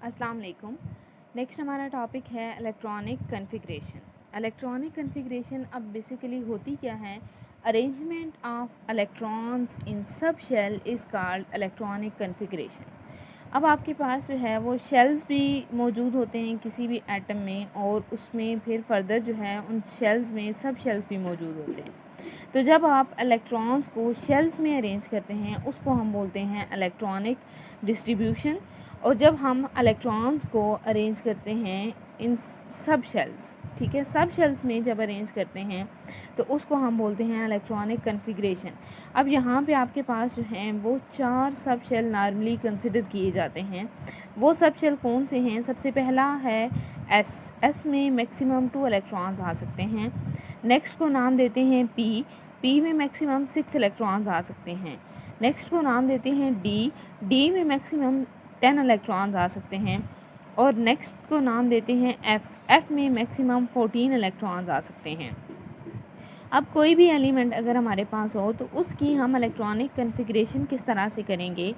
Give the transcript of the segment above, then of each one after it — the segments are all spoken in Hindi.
अस्सलाम वालेकुम। नेक्स्ट हमारा टॉपिक है इलेक्ट्रॉनिक कॉन्फ़िगरेशन। इलेक्ट्रॉनिक कॉन्फ़िगरेशन अब बेसिकली होती क्या है? Arrangement of electrons in subshell is called electronic configuration. अब आपके पास जो है वो शेल्स भी मौजूद होते हैं किसी भी एटम में, और उसमें फिर फर्दर जो है उन शेल्स में सब शेल्स भी मौजूद होते हैं। तो जब आप इलेक्ट्रॉन्स को शेल्स में अरेंज करते हैं उसको हम बोलते हैं इलेक्ट्रॉनिक डिस्ट्रीब्यूशन। और जब हम इलेक्ट्रॉन्स को अरेंज करते हैं इन सब शेल्स, ठीक है, सब शेल्स में जब अरेंज करते हैं तो उसको हम बोलते हैं इलेक्ट्रॉनिक कॉन्फ़िगरेशन। अब यहाँ पे आपके पास जो हैं वो 4 सब शेल नॉर्मली कंसिडर किए जाते हैं। वो सब शेल कौन से हैं? सबसे पहला है एस में मैक्सिमम 2 इलेक्ट्रॉन्स आ सकते हैं। नेक्स्ट को नाम देते हैं पी में मैक्सिमम 6 इलेक्ट्रॉन्स आ सकते हैं। नेक्स्ट को नाम देते हैं डी में मैक्सिमम 10 इलेक्ट्रॉन्स आ सकते हैं। और नेक्स्ट को नाम देते हैं एफ में मैक्सिमम 14 इलेक्ट्रॉन्स आ सकते हैं। अब कोई भी एलिमेंट अगर हमारे पास हो तो उसकी हम इलेक्ट्रॉनिक कॉन्फ़िगरेशन किस तरह से करेंगे?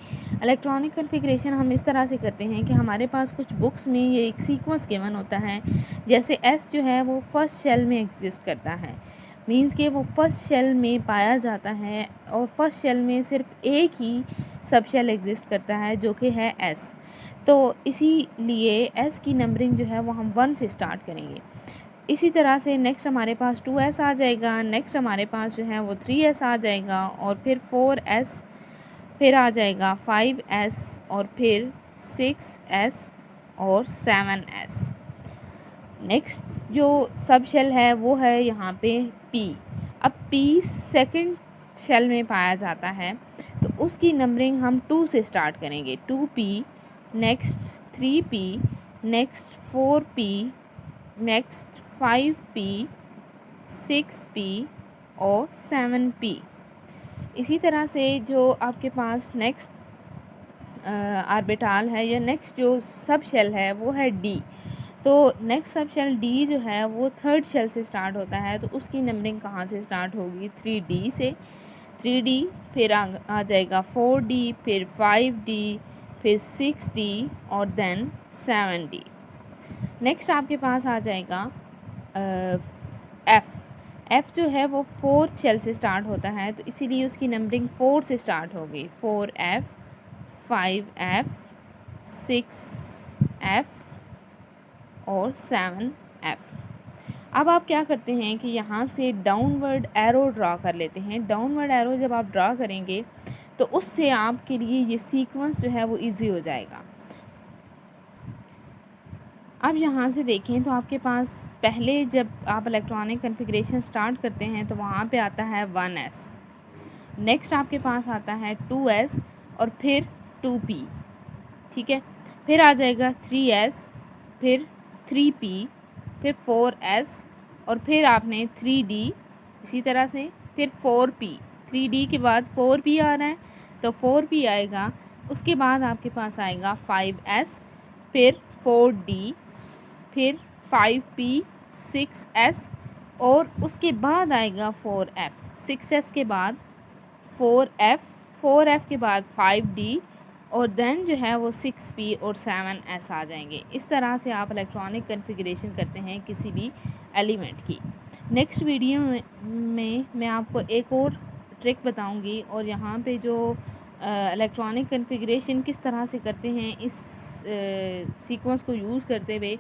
इलेक्ट्रॉनिक कॉन्फ़िगरेशन हम इस तरह से करते हैं कि हमारे पास कुछ बुक्स में ये एक सीक्वेंस गिवन होता है। जैसे एस जो है वो फर्स्ट शेल में एग्जिस्ट करता है, मींस कि वो फर्स्ट शेल में पाया जाता है, और फर्स्ट शेल में सिर्फ एक ही सब शेल एग्जिस्ट करता है जो कि है एस। तो इसीलिए एस की नंबरिंग जो है वो हम 1 से स्टार्ट करेंगे। इसी तरह से नेक्स्ट हमारे पास 2s आ जाएगा, नेक्स्ट हमारे पास जो है वो 3s आ जाएगा, और फिर 4s, फिर आ जाएगा 5s, और फिर 6s और 7s। नेक्स्ट जो सब शेल है वो है यहाँ पे p। अब p सेकंड शेल में पाया जाता है तो उसकी नंबरिंग हम 2 से स्टार्ट करेंगे। 2p, next 3p, next 4p, next 5p, 6p और 7p। इसी तरह से जो आपके पास नेक्स्ट आर्बिटाल है या नेक्स्ट जो सब शेल है वो है डी। तो नेक्स्ट सब शेल डी जो है वो थर्ड शेल से स्टार्ट होता है, तो उसकी नंबरिंग कहाँ से स्टार्ट होगी? 3d से। 3d, फिर आ जाएगा 4d, फिर 5d, फिर 6d और देन 7d। नेक्स्ट आपके पास आ जाएगा एफ़ जो है वो 4th शेल से स्टार्ट होता है, तो इसीलिए उसकी नंबरिंग 4 से स्टार्ट होगी। 4f, 5f, 6f और 7f। अब आप क्या करते हैं कि यहाँ से डाउनवर्ड एरो ड्रा कर लेते हैं। डाउनवर्ड एरो जब आप ड्रा करेंगे तो उससे आपके लिए ये सीक्वेंस जो है वो इजी हो जाएगा। अब यहाँ से देखें तो आपके पास पहले जब आप इलेक्ट्रॉनिक कॉन्फ़िगरेशन स्टार्ट करते हैं तो वहाँ पे आता है 1s, नेक्स्ट आपके पास आता है 2s और फिर 2p, ठीक है, फिर आ जाएगा 3s, फिर 3p, फिर 4s और फिर आपने 3d, इसी तरह से फिर 4p। 3d के बाद 4p आ रहा है तो 4p आएगा। उसके बाद आपके पास आएगा 5s, फिर 4d, फिर 5p, 6s और उसके बाद आएगा 4f। 6s के बाद 4f, 4f के बाद 5d और देन जो है वो 6p और 7s आ जाएंगे। इस तरह से आप इलेक्ट्रॉनिक कॉन्फ़िगरेशन करते हैं किसी भी एलिमेंट की। नेक्स्ट वीडियो में मैं आपको एक और ट्रिक बताऊंगी, और यहाँ पे जो इलेक्ट्रॉनिक कॉन्फ़िगरेशन किस तरह से करते हैं इस सीक्वेंस को यूज़ करते हुए